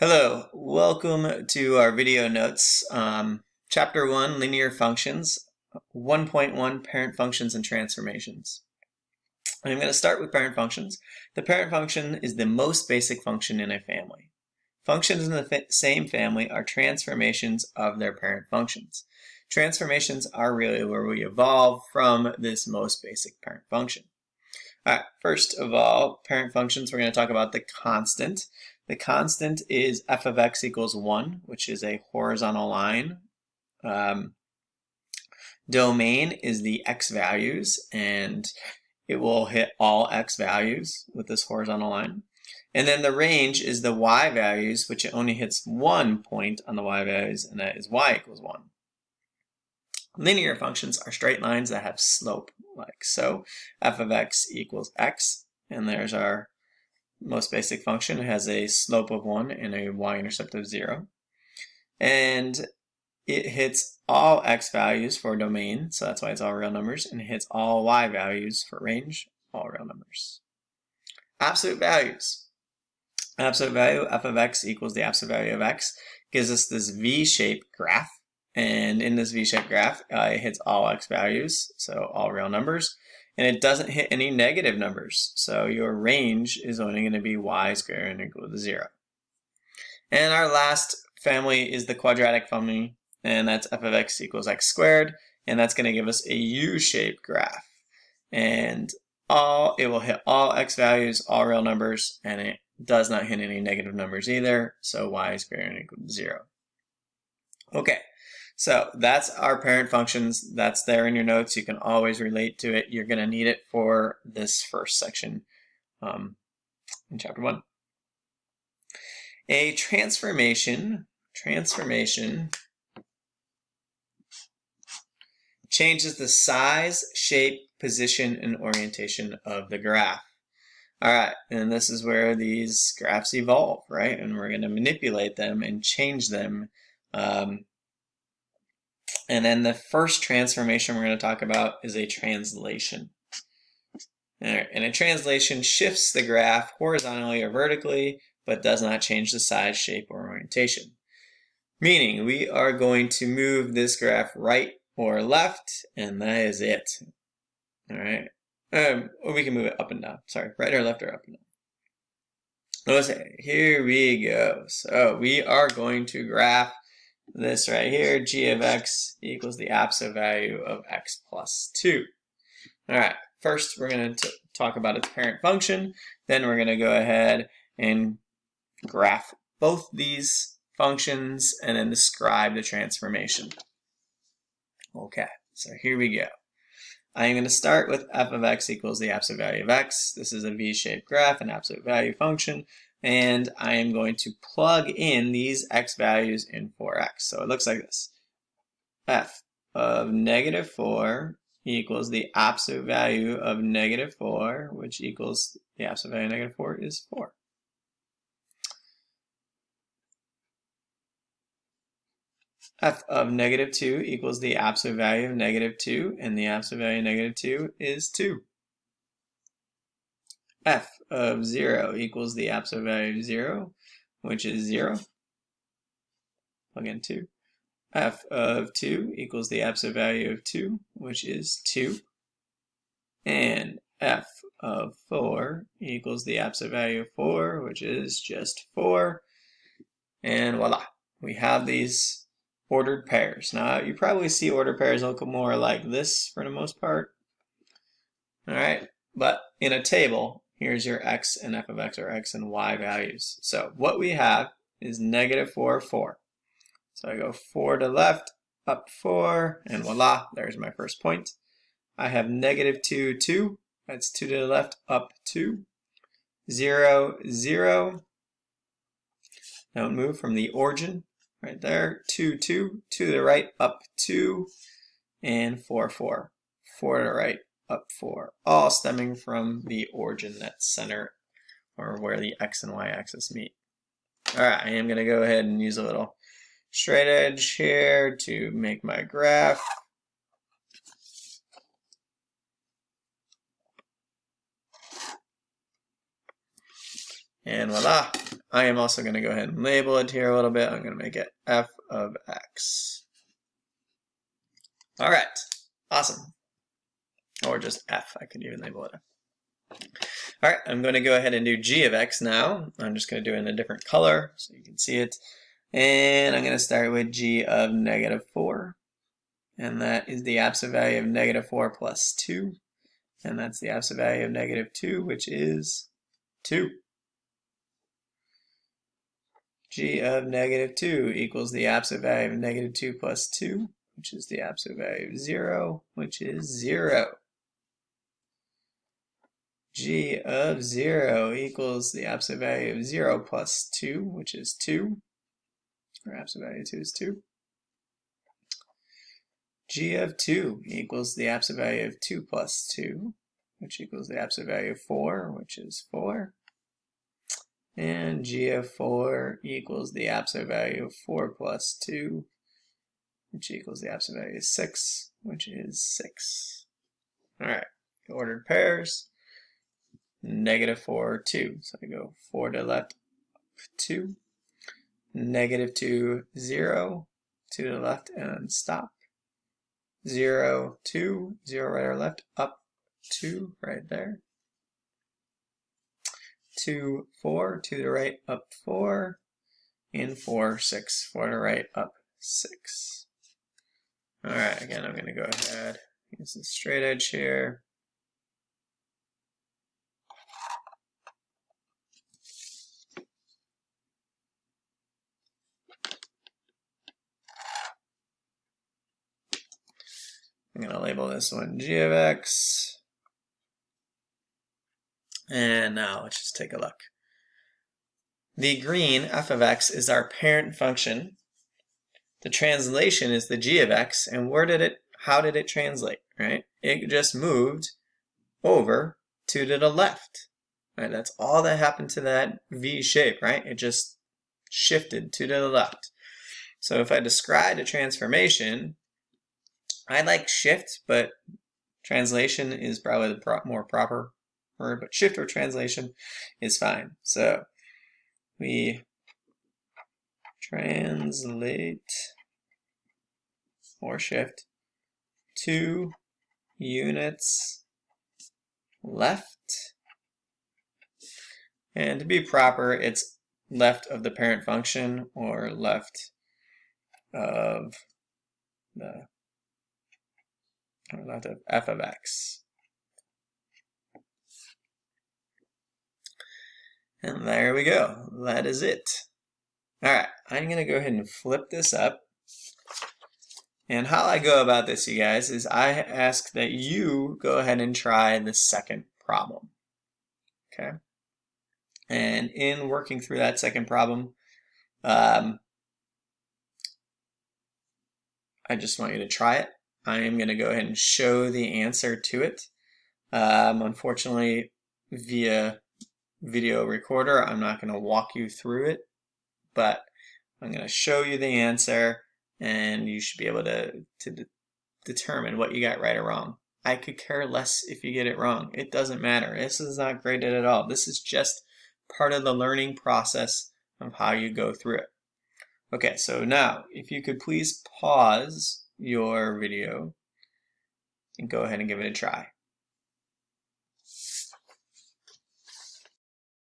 Hello, welcome to our video notes. Chapter 1, Linear Functions, 1.1, Parent Functions and Transformations. I'm going to start with parent functions. The parent function is the most basic function in a family. Functions in the same family are transformations of their parent functions. Transformations are really where we evolve from this most basic parent function. All right, first of all, parent functions, we're going to talk about the constant. The constant is f of x equals 1, which is a horizontal line. Domain is the x values, and it will hit all x values with this horizontal line. And then the range is the y values, which it only hits one point on the y values, and that is y equals 1. Linear functions are straight lines that have slope, like so. F of x equals x, and there's our most basic function. It has a slope of 1 and a y-intercept of 0. And it hits all x values for domain, so that's why it's all real numbers, and it hits all y values for range, all real numbers. Absolute values. Absolute value, f of x equals the absolute value of x, gives us this V-shaped graph. And in this V-shaped graph, it hits all x values, so all real numbers. And it doesn't hit any negative numbers, so your range is only going to be y is greater than or equal to 0. And our last family is the quadratic family, and that's f of x equals x squared, and that's going to give us a U-shaped graph. And it will hit all x values, all real numbers, and it does not hit any negative numbers either, so y is greater than or equal to 0. Okay. So that's our parent functions. That's there in your notes. You can always relate to it. You're going to need it for this first section in chapter 1. A transformation changes the size, shape, position, and orientation of the graph. All right, and this is where these graphs evolve, right? And we're going to manipulate them and change them. And then the first transformation we're going to talk about is a translation. And a translation shifts the graph horizontally or vertically, but does not change the size, shape, or orientation. Meaning we are going to move this graph right or left, and that is it. All right. Or we can move it up and down. Sorry, right or left or up and down. Let's say, here we go. So we are going to graph this right here, g of x equals the absolute value of x plus 2. All right, first we're going to talk about its parent function. Then we're going to go ahead and graph both these functions and then describe the transformation. Okay, so here we go. I'm going to start with f of x equals the absolute value of x. This is a V-shaped graph, an absolute value function. And I am going to plug in these x values in for x. So it looks like this. F of negative 4 equals the absolute value of negative 4, which equals the absolute value of negative 4 is 4. F of negative 2 equals the absolute value of negative 2, and the absolute value of negative 2 is 2. F of 0 equals the absolute value of 0, which is 0. Plug in 2. F of 2 equals the absolute value of 2, which is 2. And f of 4 equals the absolute value of 4, which is just 4. And voila, we have these ordered pairs. Now, you probably see ordered pairs look more like this for the most part. All right, but in a table, here's your x and f of x or x and y values. So what we have is negative 4, 4. So I go 4 to the left, up 4, and voila, there's my first point. I have negative 2, 2. That's 2 to the left, up 2. 0, 0. Don't move from the origin, right there. 2, 2. 2 to the right, up 2. And 4, 4. 4 to the right, up 4. All stemming from the origin, that center, or where the x and y axis meet. All right, I am going to go ahead and use a little straight edge here to make my graph. And voila, I am also going to go ahead and label it here a little bit. I'm going to make it f of x. All right, awesome. Or just f, I could even label it f. All right, I'm going to go ahead and do g of x now. I'm just going to do it in a different color so you can see it. And I'm going to start with g of -4. And that is the absolute value of -4 plus 2. And that's the absolute value of -2, which is 2. G of -2 equals the absolute value of -2 plus 2, which is the absolute value of 0, which is 0. G of 0 equals the absolute value of 0 plus 2, which is 2. Our absolute value of 2 is 2. G of 2 equals the absolute value of 2 plus 2, which equals the absolute value of 4, which is 4. And g of 4 equals the absolute value of 4 plus 2, which equals the absolute value of 6, which is 6. All right, ordered pairs. -4, 2. So I go 4 to the left, 2. -2, 0. 2 to the left and stop. 0, 2. 0 right or left, up 2 right there. 2, 4. 2 to the right, up 4. And 4, 6. 4 to the right, up 6. All right, again, I'm going to go ahead, use the straight edge here. I'm going to label this one g of x. And now let's just take a look. The green f of x is our parent function. The translation is the g of x, and how did it translate, right? It just moved over 2 to the left, right? That's all that happened to that V shape, right? It just shifted 2 to the left. So if I describe a transformation, I like shift, but translation is probably the more proper word, but shift or translation is fine. So we translate or shift 2 units left. And to be proper, it's left of the parent function or left of f of x. And there we go. That is it. All right, I'm going to go ahead and flip this up. And how I go about this, you guys, is I ask that you go ahead and try the second problem. Okay? And in working through that second problem, I just want you to try it. I am going to go ahead and show the answer to it. Unfortunately, via video recorder, I'm not going to walk you through it, but I'm going to show you the answer, and you should be able to determine what you got right or wrong. I could care less if you get it wrong. It doesn't matter. This is not graded at all. This is just part of the learning process of how you go through it. Okay, so now, if you could please pause your video and go ahead and give it a try.